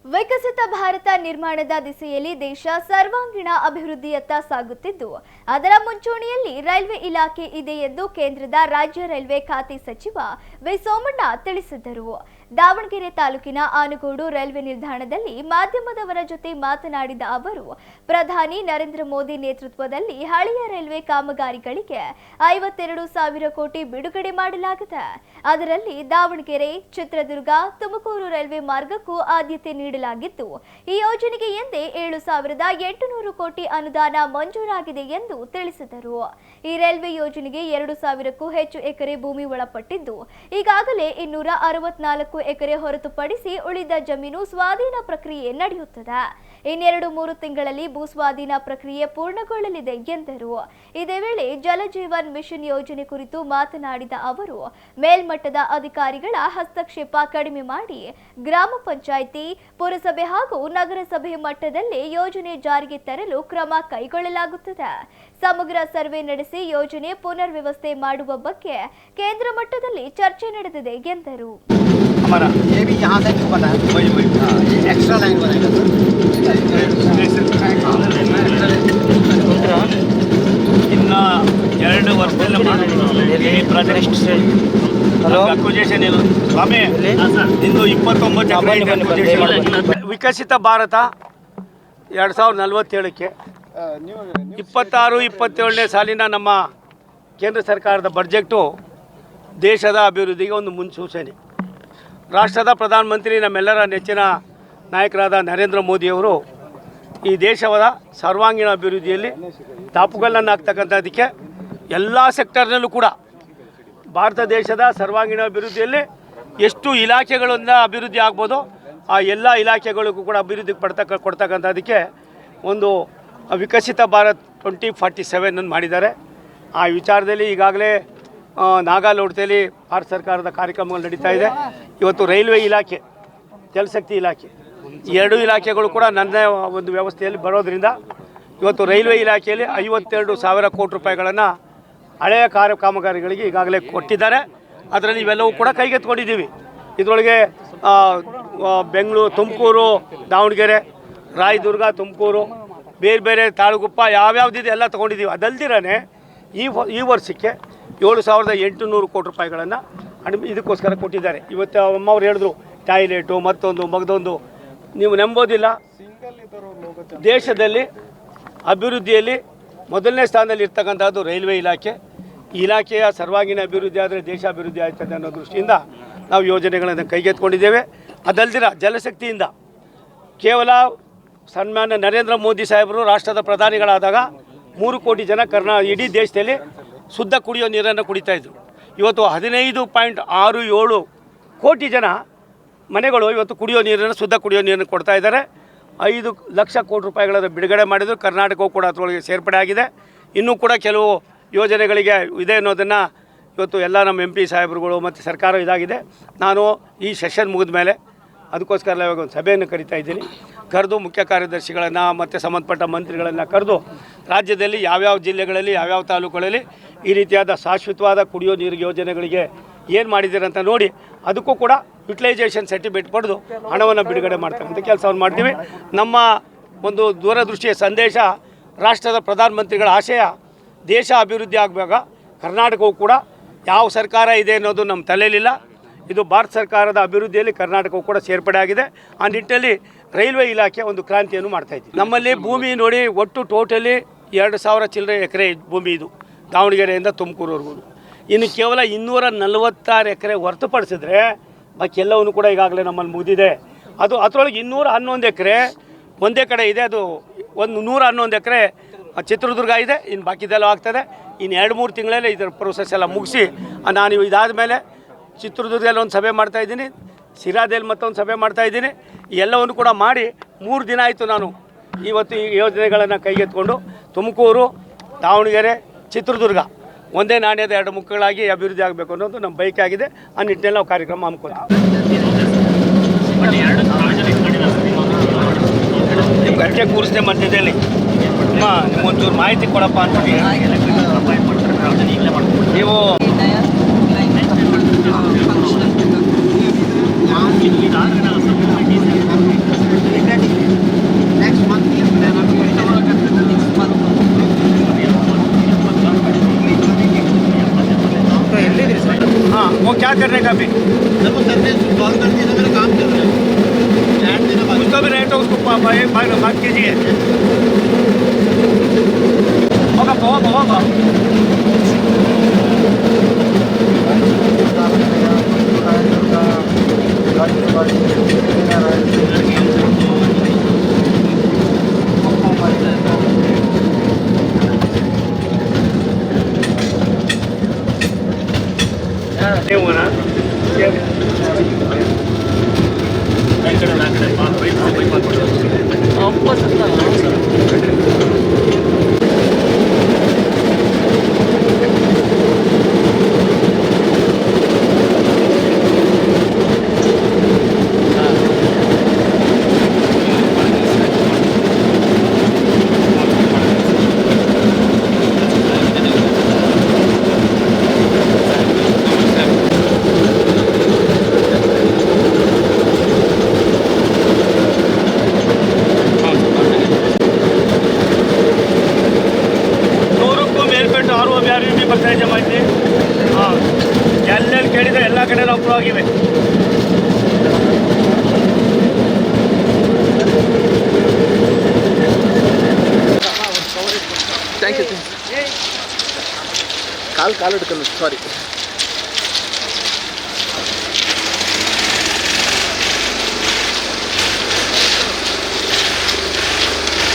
ವಿಕಸಿತ ಭಾರತ ನಿರ್ಮಾಣದ ದಿಸೆಯಲ್ಲಿ ದೇಶ ಸರ್ವಾಂಗೀಣ ಅಭಿವೃದ್ಧಿಯತ್ತ ಸಾಗುತ್ತಿದ್ದು ಅದರ ಮುಂಚೂಣಿಯಲ್ಲಿ ರೈಲ್ವೆ ಇಲಾಖೆ ಇದೆ ಎಂದು ಕೇಂದ್ರದ ರಾಜ್ಯ ರೈಲ್ವೆ ಖಾತೆ ಸಚಿವ ವಿ ಸೋಮಣ್ಣ ತಿಳಿಸಿದರು. ದಾವಣಗೆರೆ ತಾಲೂಕಿನ ಆನಗೋಡು ರೈಲ್ವೆ ನಿಲ್ದಾಣದಲ್ಲಿ ಮಾಧ್ಯಮದವರ ಜೊತೆ ಮಾತನಾಡಿದ ಅವರು, ಪ್ರಧಾನಿ ನರೇಂದ್ರ ಮೋದಿ ನೇತೃತ್ವದಲ್ಲಿ ಹಳೆಯ ರೈಲ್ವೆ ಕಾಮಗಾರಿಗಳಿಗೆ 52,000 ಕೋಟಿ ಬಿಡುಗಡೆ ಮಾಡಲಾಗಿದೆ. ಅದರಲ್ಲಿ ದಾವಣಗೆರೆ, ಚಿತ್ರದುರ್ಗ, ತುಮಕೂರು ರೈಲ್ವೆ ಮಾರ್ಗಕ್ಕೂ ಆದ್ಯತೆ ನೀಡಲಾಗಿದ್ದು, ಈ ಯೋಜನೆಗೆ ಎಂದೇ 7,800 ಕೋಟಿ ಅನುದಾನ ಮಂಜೂರಾಗಿದೆ ಎಂದು ತಿಳಿಸಿದರು. ಈ ರೈಲ್ವೆ ಯೋಜನೆಗೆ 2,000ಕ್ಕೂ ಹೆಚ್ಚು ಎಕರೆ ಭೂಮಿ ಒಳಪಟ್ಟಿದ್ದು, ಈಗಾಗಲೇ 264 ಎಕರೆ ಹೊರತುಪಡಿಸಿ ಉಳಿದ ಜಮೀನು ಸ್ವಾಧೀನ ಪ್ರಕ್ರಿಯೆ ನಡೆಯುತ್ತದೆ. ಇನ್ನೆರಡು 3 ತಿಂಗಳಲ್ಲಿ ಭೂ ಸ್ವಾಧೀನ ಪ್ರಕ್ರಿಯೆ ಪೂರ್ಣಗೊಳ್ಳಲಿದೆ ಎಂದರು. ಇದೇ ವೇಳೆ ಜಲಜೀವನ್ ಮಿಷನ್ ಯೋಜನೆ ಕುರಿತು ಮಾತನಾಡಿದ ಅವರು, ಮೇಲ್ಮಟ್ಟದ ಅಧಿಕಾರಿಗಳ ಹಸ್ತಕ್ಷೇಪ ಕಡಿಮೆ ಮಾಡಿ ಗ್ರಾಮ ಪಂಚಾಯಿತಿ, ಪುರಸಭೆ ಹಾಗೂ ನಗರಸಭೆ ಮಟ್ಟದಲ್ಲೇ ಯೋಜನೆ ಜಾರಿಗೆ ತರಲು ಕ್ರಮ ಕೈಗೊಳ್ಳಲಾಗುತ್ತದೆ. ಸಮಗ್ರ ಸರ್ವೆ ನಡೆಸಿ ಯೋಜನೆ ಪುನರ್ ವ್ಯವಸ್ಥೆ ಮಾಡುವ ಬಗ್ಗೆ ಕೇಂದ್ರ ಮಟ್ಟದಲ್ಲಿ ಚರ್ಚೆ ನಡೆದಿದೆ ಎಂದರು. ये भी यहाँ से क्यों बना है? वही एक्स्ट्रा लाइन बनाएगा ಇನ್ನು 2 ವರ್ಷದಲ್ಲಿ ಪ್ರಾಜೆಕ್ಟ್ ಅಕ್ವಿಜೇಷನ್ ಇಲ್ಲ ಸ್ವಾಮಿ, ಇಂದು 29 ವಿಕಸಿತ ಭಾರತ 2047ಕ್ಕೆ 26-27ನೇ ಸಾಲಿನ ನಮ್ಮ ಕೇಂದ್ರ ಸರ್ಕಾರದ ಬಡ್ಜೆಟು ದೇಶದ ಅಭಿವೃದ್ಧಿಗೆ ಒಂದು ಮುನ್ಸೂಚನೆ. ರಾಷ್ಟ್ರದ ಪ್ರಧಾನಮಂತ್ರಿ ನಮ್ಮೆಲ್ಲರ ನೆಚ್ಚಿನ ನಾಯಕರಾದ ನರೇಂದ್ರ ಮೋದಿಯವರು ಈ ದೇಶದ ಸರ್ವಾಂಗೀಣ ಅಭಿವೃದ್ಧಿಯಲ್ಲಿ ದಾಪುಗಲ್ಲನ್ನು ಹಾಕ್ತಕ್ಕಂಥದ್ದಕ್ಕೆ ಎಲ್ಲ ಸೆಕ್ಟರ್ನಲ್ಲೂ ಕೂಡ ಭಾರತ ದೇಶದ ಸರ್ವಾಂಗೀಣ ಅಭಿವೃದ್ಧಿಯಲ್ಲಿ ಎಷ್ಟು ಇಲಾಖೆಗಳಿಂದ ಅಭಿವೃದ್ಧಿ ಆಗ್ಬೋದು ಆ ಎಲ್ಲ ಇಲಾಖೆಗಳಿಗೂ ಕೂಡ ಅಭಿವೃದ್ಧಿ ಕೊಡ್ತಕ್ಕಂಥದ್ದಕ್ಕೆ ಒಂದು ವಿಕಸಿತ ಭಾರತ್ 2047 ಮಾಡಿದ್ದಾರೆ. ಆ ವಿಚಾರದಲ್ಲಿ ಈಗಾಗಲೇ ನಾಗಾಲೋಟದಲ್ಲಿ ಭಾರತ ಸರ್ಕಾರದ ಕಾರ್ಯಕ್ರಮಗಳು ನಡೀತಾ ಇದೆ. ಇವತ್ತು ರೈಲ್ವೆ ಇಲಾಖೆ, ಜಲಶಕ್ತಿ ಇಲಾಖೆ, 2 ಇಲಾಖೆಗಳು ಕೂಡ ನನ್ನ ಒಂದು ವ್ಯವಸ್ಥೆಯಲ್ಲಿ ಬರೋದರಿಂದ ಇವತ್ತು ರೈಲ್ವೆ ಇಲಾಖೆಯಲ್ಲಿ 52,000 ಕೋಟಿ ರೂಪಾಯಿಗಳನ್ನು ಹಳೆಯ ಕಾಮಗಾರಿಗಳಿಗೆ ಈಗಾಗಲೇ ಕೊಟ್ಟಿದ್ದಾರೆ. ಅದರಲ್ಲಿ ಇವೆಲ್ಲವೂ ಕೂಡ ಕೈಗೆತ್ಕೊಂಡಿದ್ದೀವಿ. ಇದರೊಳಗೆ ಬೆಂಗಳೂರು, ತುಮಕೂರು, ದಾವಣಗೆರೆ, ರಾಯದುರ್ಗ, ತುಮಕೂರು, ಬೇರೆ ಬೇರೆ ತಾಳಗುಪ್ಪ ಯಾವ್ಯಾವುದಿದೆ ಎಲ್ಲ ತೊಗೊಂಡಿದ್ದೀವಿ. ಅದಲ್ದಿರೇ ಈ ವರ್ಷಕ್ಕೆ 7,800 ಕೋಟಿ ರೂಪಾಯಿಗಳನ್ನು ಇದಕ್ಕೋಸ್ಕರ ಕೊಟ್ಟಿದ್ದಾರೆ. ಇವತ್ತು ಅಮ್ಮವ್ರು ಹೇಳಿದ್ರು ಟಾಯ್ಲೆಟು ಮತ್ತೊಂದು ಮಗದೊಂದು. ನೀವು ನಂಬೋದಿಲ್ಲ, ದೇಶದಲ್ಲಿ ಅಭಿವೃದ್ಧಿಯಲ್ಲಿ ಮೊದಲನೇ ಸ್ಥಾನದಲ್ಲಿ ಇರ್ತಕ್ಕಂಥದ್ದು ರೈಲ್ವೆ ಇಲಾಖೆ. ಇಲಾಖೆಯ ಸರ್ವಾಂಗೀಣ ಅಭಿವೃದ್ಧಿ ಆದರೆ ದೇಶ ಅಭಿವೃದ್ಧಿ ಆಗ್ತದೆ ಅನ್ನೋ ದೃಷ್ಟಿಯಿಂದ ನಾವು ಯೋಜನೆಗಳನ್ನು ಕೈಗೆತ್ತಿಕೊಂಡಿದ್ದೇವೆ. ಅದಲ್ದಿರ ಜಲಶಕ್ತಿಯಿಂದ ಕೇವಲ ಸನ್ಮಾನ್ಯ ನರೇಂದ್ರ ಮೋದಿ ಸಾಹೇಬರು ರಾಷ್ಟ್ರದ ಪ್ರಧಾನಿಗಳಾದಾಗ 3 ಕೋಟಿ ಜನ ಇಡೀ ದೇಶದಲ್ಲಿ ಶುದ್ಧ ಕುಡಿಯೋ ನೀರನ್ನು ಕುಡಿತಾಯಿದ್ರು. ಇವತ್ತು 15.67 ಕೋಟಿ ಜನ ಮನೆಗಳು ಇವತ್ತು ಶುದ್ಧ ಕುಡಿಯೋ ನೀರನ್ನು ಕೊಡ್ತಾ ಇದ್ದಾರೆ. 5 ಲಕ್ಷ ಕೋಟಿ ರೂಪಾಯಿಗಳನ್ನು ಬಿಡುಗಡೆ ಮಾಡಿದ್ರು. ಕರ್ನಾಟಕವು ಕೂಡ ಅದರೊಳಗೆ ಸೇರ್ಪಡೆ ಆಗಿದೆ. ಇನ್ನೂ ಕೂಡ ಕೆಲವು ಯೋಜನೆಗಳಿಗೆ ಇದೆ ಅನ್ನೋದನ್ನು ಇವತ್ತು ಎಲ್ಲ ನಮ್ಮ MP ಸಾಹೇಬರುಗಳು ಮತ್ತು ಸರ್ಕಾರ ಇದಾಗಿದೆ. ನಾನು ಈ ಸೆಷನ್ ಮುಗಿದ ಮೇಲೆ ಅದಕ್ಕೋಸ್ಕರ ಇವಾಗ ಒಂದು ಸಭೆಯನ್ನು ಕರಿತಾ ಇದ್ದೀನಿ. ಕರೆದು ಮುಖ್ಯ ಕಾರ್ಯದರ್ಶಿಗಳನ್ನು ಮತ್ತು ಸಂಬಂಧಪಟ್ಟ ಮಂತ್ರಿಗಳನ್ನು ಕರೆದು ರಾಜ್ಯದಲ್ಲಿ ಯಾವ್ಯಾವ ಜಿಲ್ಲೆಗಳಲ್ಲಿ ಯಾವ್ಯಾವ ತಾಲೂಕುಗಳಲ್ಲಿ ಈ ರೀತಿಯಾದ ಶಾಶ್ವತವಾದ ಕುಡಿಯೋ ನೀರು ಯೋಜನೆಗಳಿಗೆ ಏನು ಮಾಡಿದ್ದೀರಂತ ನೋಡಿ ಅದಕ್ಕೂ ಕೂಡ ಯುಟಿಲೈಸೇಷನ್ ಸರ್ಟಿಫಿಕೇಟ್ ಪಡೆದು ಹಣವನ್ನು ಬಿಡುಗಡೆ ಮಾಡ್ತಕ್ಕಂಥ ಕೆಲಸವನ್ನು ಮಾಡ್ತೀವಿ. ನಮ್ಮ ಒಂದು ದೂರದೃಷ್ಟಿಯ ಸಂದೇಶ, ರಾಷ್ಟ್ರದ ಪ್ರಧಾನಮಂತ್ರಿಗಳ ಆಶಯ ದೇಶ ಅಭಿವೃದ್ಧಿ ಆಗಬೇಕಾಗ ಕರ್ನಾಟಕವು ಕೂಡ ಯಾವ ಸರ್ಕಾರ ಇದೆ ಅನ್ನೋದು ನಮ್ಮ ತಲೆಯಲ್ಲಿಲ್ಲ. ಇದು ಭಾರತ ಸರ್ಕಾರದ ಅಭಿವೃದ್ಧಿಯಲ್ಲಿ ಕರ್ನಾಟಕವು ಕೂಡ ಸೇರ್ಪಡೆ ಆಗಿದೆ. ಆ ನಿಟ್ಟಿನಲ್ಲಿ ರೈಲ್ವೆ ಇಲಾಖೆ ಒಂದು ಕ್ರಾಂತಿಯನ್ನು ಮಾಡ್ತಾಯಿದ್ದೀವಿ. ನಮ್ಮಲ್ಲಿ ಭೂಮಿ ನೋಡಿ ಒಟ್ಟು ಟೋಟಲಿ 2,000 ಚಿಲ್ಲರೆ ಎಕರೆ ಭೂಮಿ ಇದು ದಾವಣಗೆರೆಯಿಂದ ತುಮಕೂರುವರೆಗೂ. ಇನ್ನು ಕೇವಲ 246 ಎಕರೆ ಹೊರತುಪಡಿಸಿದ್ರೆ ಬಾಕಿ ಎಲ್ಲವನ್ನೂ ಕೂಡ ಈಗಾಗಲೇ ನಮ್ಮಲ್ಲಿ ಮುಗಿದಿದೆ. ಅದು ಅದರೊಳಗೆ 211 ಎಕರೆ ಒಂದೇ ಕಡೆ ಇದೆ. ಅದು 111 ಎಕರೆ ಚಿತ್ರದುರ್ಗ ಇದೆ. ಇನ್ನು ಬಾಕಿದೆಲ್ಲ ಆಗ್ತದೆ. ಇನ್ನು 2-3 ತಿಂಗಳಲ್ಲೇ ಇದರ ಪ್ರೊಸೆಸ್ ಎಲ್ಲ ಮುಗಿಸಿ ನಾನು ಇದಾದ ಮೇಲೆ ಚಿತ್ರದುರ್ಗದಲ್ಲಿ ಒಂದು ಸಭೆ ಮಾಡ್ತಾಯಿದ್ದೀನಿ, ಸಿರಾದಲ್ಲಿ ಮತ್ತೊಂದು ಸಭೆ ಮಾಡ್ತಾಯಿದ್ದೀನಿ. ಎಲ್ಲವನ್ನು ಕೂಡ ಮಾಡಿ 3 ದಿನ ಆಯಿತು ನಾನು ಇವತ್ತು ಈ ಯೋಜನೆಗಳನ್ನು ಕೈಗೆತ್ಕೊಂಡು ತುಮಕೂರು, ದಾವಣಗೆರೆ, ಚಿತ್ರದುರ್ಗ ಒಂದೇ ನಾಣ್ಯದ 2 ಮುಖಗಳಾಗಿ ಅಭಿವೃದ್ಧಿ ಆಗಬೇಕು ಅನ್ನೋದು ನಮ್ಮ ಬಯಕೆ ಆಗಿದೆ. ಆ ನಿಟ್ಟಿನಲ್ಲಿ ನಾವು ಕಾರ್ಯಕ್ರಮ ಹಮ್ಮಿಕೊಳ್ತೀವಿ. ನಿಮ್ಮ ಗಂಟೆ ಕೂರಿಸಿದೆ ಮಧ್ಯದಲ್ಲಿ ನಿಮ್ಮೊಂಚೂರು ಮಾಹಿತಿ ಕೊಡಪ್ಪ ಅಂತ ನೀವು अभी देखो सर ने कॉल कर दिया, मेरा काम चल रहा है, लैंड देना बाकी उसका भी रेट है, उसको बात कीजिए। होगा होगा ಬರ್ತಾರೆ ಜಮಾಯಿಸಿ. ಹಾಂ, ಎಲ್ಲೆಲ್ಲಿ ಕೇಳಿದರೆ ಎಲ್ಲ ಕಡೆ ನಾವು ಅಪ್ರೂವ್ ಆಗಿವೆ. Thank you. ಕಾಲು ಹಿಡ್ಕೊಂಡು ಸಾರಿ.